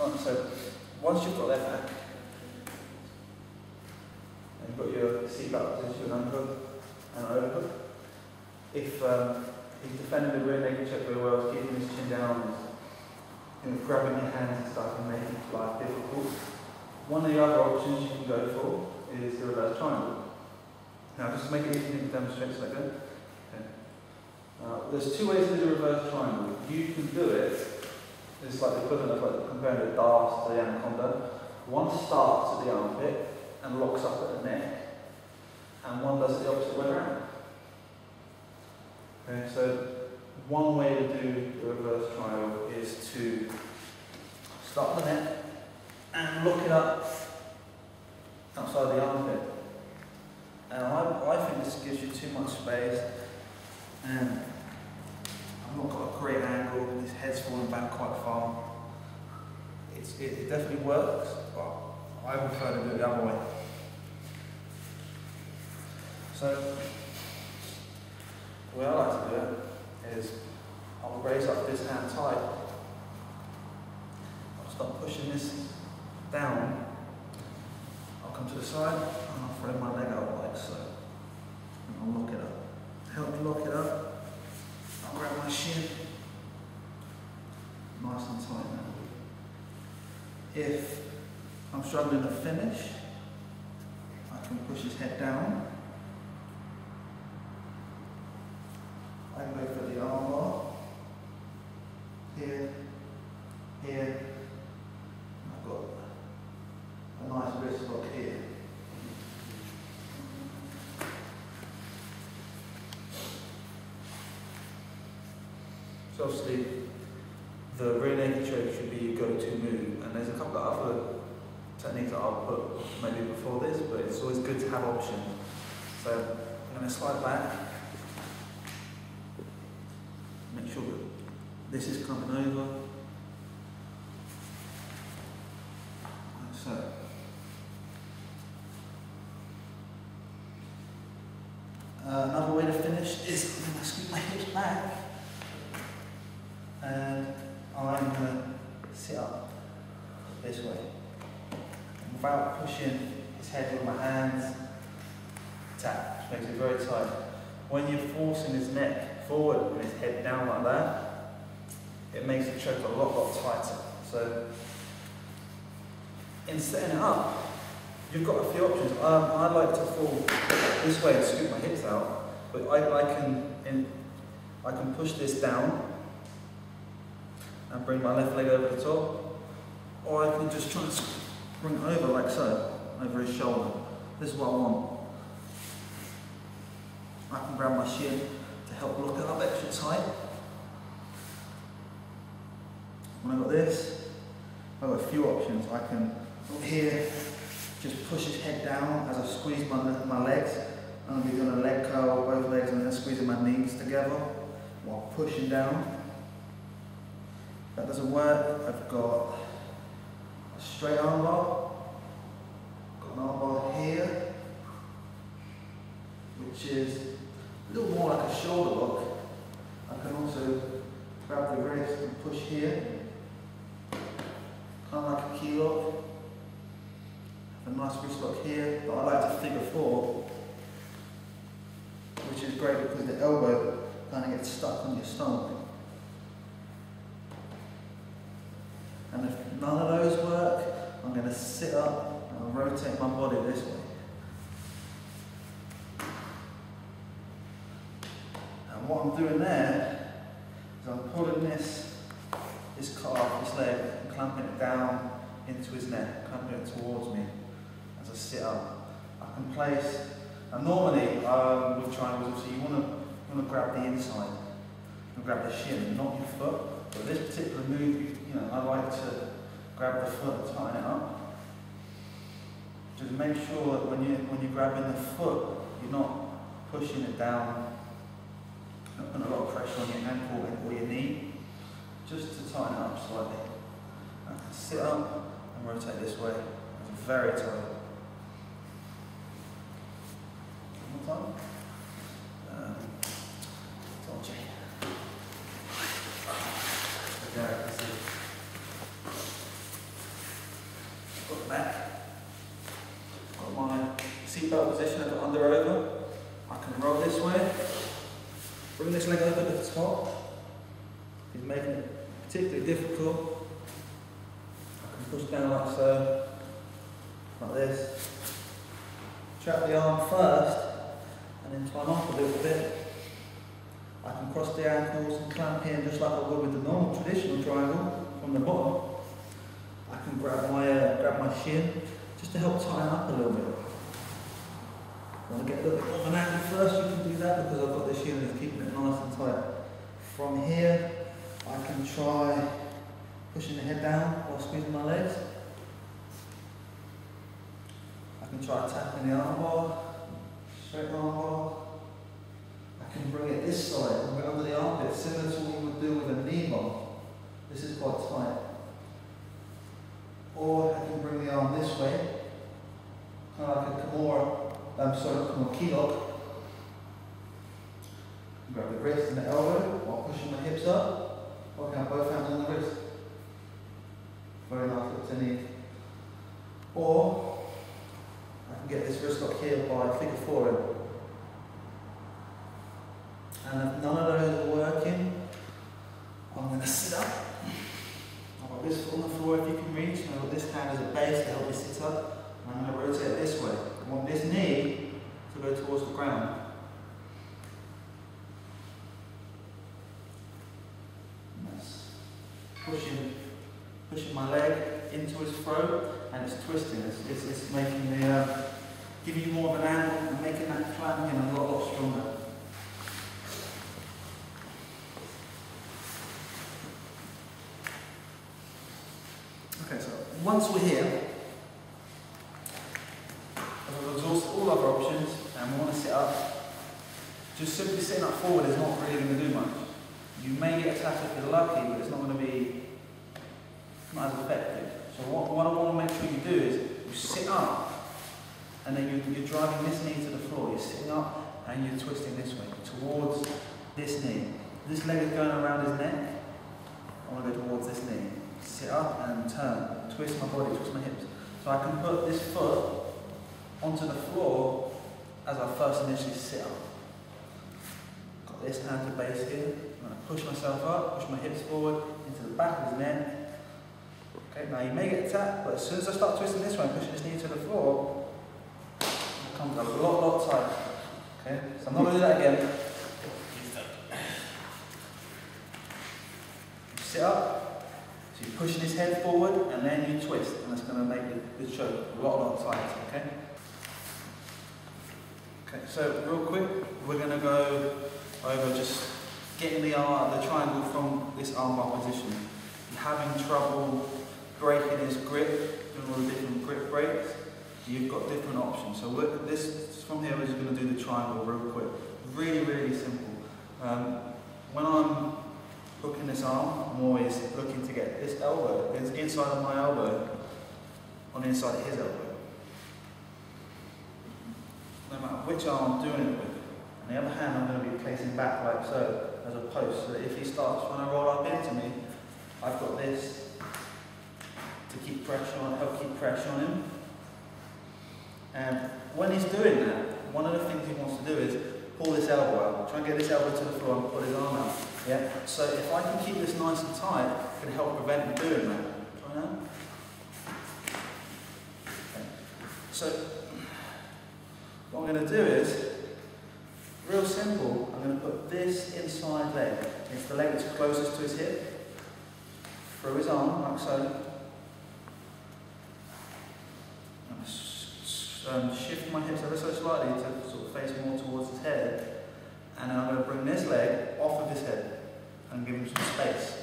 Right, so once you've got that back, and you've got your seat back position, unhook and overhook. If he's defending the rear naked choke very well, keeping his chin down, grabbing your hands and stuff and making life difficult. One of the other options you can go for is the reverse triangle. Now just to make it easy to demonstrate so I go. Okay. There's two ways to do a reverse triangle. You can do it, it's like the equivalent of like comparing the dart to the anaconda. One starts at the armpit and locks up at the neck, and one does it the opposite way around. Okay, so one way to do the reverse triangle is to start at the neck and lock it up outside the armpit. And I think this gives you too much space, and I've not got a great angle, his head's falling back quite far. It definitely works, but I prefer to do it the other way. So, the way I like to do it is I'll raise up this hand tight. I'll start pushing this down. I'll come to the side and I'll throw my leg out like so. And I'll lock it up. Help me lock it up. I'll grab my shin. Nice and tight now. If I'm struggling to finish, I can push his head down. I can go for the arm bar. Here, here. I've got a nice wrist lock here. So obviously, the rear naked choke should be your go-to move, and there's a couple of other techniques that I'll put maybe before this, but it's always good to have options. So I'm going to slide back, make sure that this is coming over, like so. Another way to finish is I'm going to scoot my hips back, and I'm going to sit up this way. And without pushing his head with my hands, tap, which makes it very tight. When you're forcing his neck forward and his head down like that, it makes the choke a lot tighter. So, in setting it up, you've got a few options. I like to fall this way and scoop my hips out, but I can push this down and bring my left leg over the top, or I can just try and bring it over like so, over his shoulder. This is what I want. I can grab my shin to help lock it up extra tight. When I've got this, I've got a few options. I can, up here, just push his head down as I squeeze my legs. I'm going to be doing a leg curl, both legs, and then squeezing my knees together while pushing down. If that doesn't work, I've got a straight arm bar. Got an arm bar here, which is a little more like a shoulder lock. I can also grab the wrist and push here, kind of like a key lock. Have a nice wrist lock here, but I like to figure four, which is great because the elbow kind of gets stuck on your stomach. And if none of those work, I'm going to sit up and I'll rotate my body this way. And what I'm doing there is I'm pulling this calf, this leg, and clamping it down into his neck, clamping it towards me as I sit up. I can place, and normally with triangles, obviously you want to grab the inside and grab the shin, not your foot. But this particular move, I like to grab the foot and tighten it up. Just make sure that when you're grabbing the foot, you're not pushing it down, not putting a lot of pressure on your ankle or your knee, just to tighten it up slightly. I can sit up and rotate this way. It's very tight. One more time. back. Got my seatbelt position, I've got under over. I can roll this way, bring this leg over to the top. If he's making it particularly difficult, I can push down like so, like this. Trap the arm first, and then time off a little bit. I can cross the ankles and clamp in just like I would with the normal traditional triangle from the bottom. I can grab my shin just to help tighten up a little bit. Want to get a little bit more of an angle first, you can do that because I've got this shin that's keeping it nice and tight. From here, I can try pushing the head down while squeezing my legs. I can try tapping the arm bar, straight arm bar. I can bring it this side and bring it under the armpit, similar to what you would do with a knee bar. This is quite tight. Or I can bring the arm this way, kind of like a key lock. Grab the wrist and the elbow while pushing my hips up, working out both hands on the wrist. Very nice look to knee. Or I can get this wrist lock here by figure four. And if none of those are working, I'm going to sit up. I've got this foot on the floor if you can reach, and I've got this hand as a base to help me sit up. And I'm going to rotate this way. I want this knee to go towards the ground. That's pushing my leg into his throat, and it's twisting. It's making the giving you more of an angle and making that clamping a lot stronger. Okay, so once we're here, we've exhausted all other options and we want to sit up. Just simply sitting up forward is not really going to do much. You may get a tap if you're lucky, but it's not going to be not as effective. So what I want to make sure you do is you sit up and then you're driving this knee to the floor. You're sitting up and you're twisting this way towards this knee. This leg is going around his neck. I want to go towards this knee. Sit up and turn, twist my body, twist my hips. So I can put this foot onto the floor as I first initially sit up. Got this hand to base here. I'm going to push myself up, push my hips forward into the back of his neck. Okay, now you may get a tap, but as soon as I start twisting this way and pushing this knee to the floor, it comes a lot tighter. Okay, so I'm not going to do that again. Sit up. So you're pushing his head forward and then you twist, and it's going to make the choke a lot tighter, okay? Okay, so real quick, we're going to go over just getting the triangle from this armbar position. If you're having trouble breaking his grip, doing all the different grip breaks, you've got different options. So from here we're just going to do the triangle real quick. Really simple. When I'm hooking this arm, I'm always looking to get this elbow, it's inside of my elbow, on the inside of his elbow. No matter which arm I'm doing it with. On the other hand, I'm going to be placing back like so, as a post, so that if he starts trying to roll up into me, I've got this to keep pressure on, help keep pressure on him. And when he's doing that, one of the things he wants to do is pull this elbow out, try and get this elbow to the floor and pull his arm out. Yeah? So if I can keep this nice and tight, it can help prevent him doing that. Try now. Okay. So what I'm going to do is, real simple, I'm going to put this inside leg. It's the leg that's closest to his hip. Through his arm, like so. Shift my hips ever so slightly to sort of face more towards his head, and then I'm going to bring this leg off of his head and give him some space.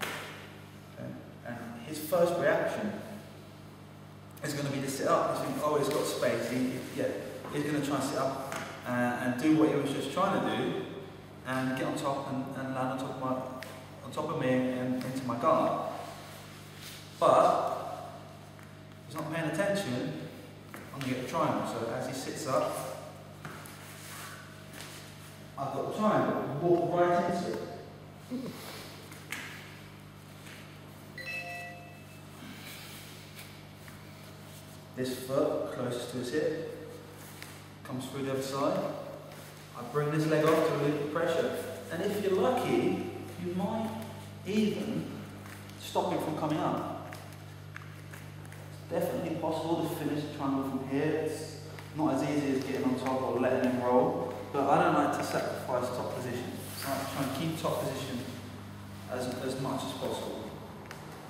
Okay. And his first reaction is going to be to sit up. He's thinking, oh, he's got space. He's going to try and sit up and do what he was just trying to do, and get on top and land on top of me and into my guard. But if he's not paying attention, I'm going to get the triangle. So as he sits up, I've got the triangle. Walk right into it. this foot closest to his hip, comes through the other side. I bring this leg off to relieve the pressure. And if you're lucky, you might even stop him from coming up. It's definitely possible to finish the triangle from here. It's not as easy as getting on top or letting him roll, but I don't like to sacrifice top position. So I try and keep top position as much as possible.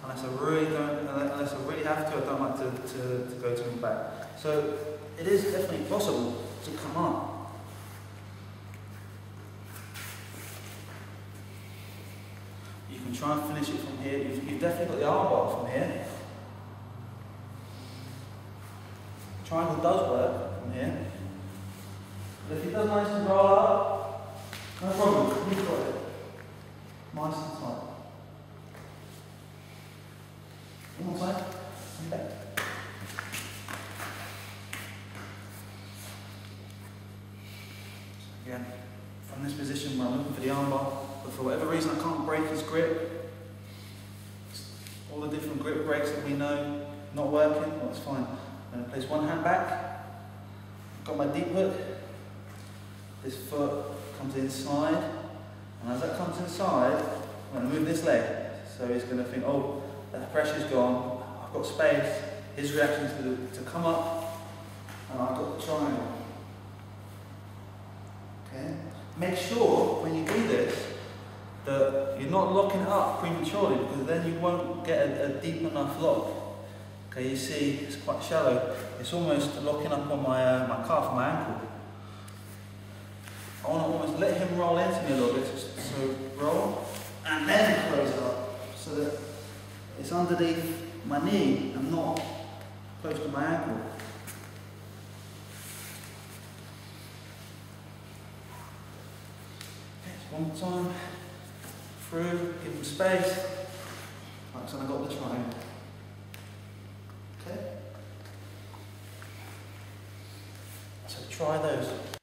Unless I really have to, I don't like to go to him back. So it is definitely possible to come up. You can try and finish it from here. You've definitely got the arm bar from here. Triangle does work from here. But if he does manage to roll up, no problem, you've got it. Nice and tight. One more time. Okay. Again, from this position where I'm looking for the armbar, but for whatever reason I can't break his grip. All the different grip breaks that we know not working, well, that's fine. I'm going to place one hand back, got my deep hook, this foot comes inside, and as that comes inside, I'm going to move this leg. So he's going to think, oh, that pressure's gone, I've got space. His reaction is to come up, and I've got the triangle. Okay? Make sure when you do this that you're not locking it up prematurely, because then you won't get a deep enough lock. Okay, you see it's quite shallow. It's almost locking up on my calf, my ankle. I want to almost let him roll into me a little bit. So roll and then close it up so that it's underneath my knee and not close to my ankle. One time, through, give him space, like so I got the triangle. Okay? So try those.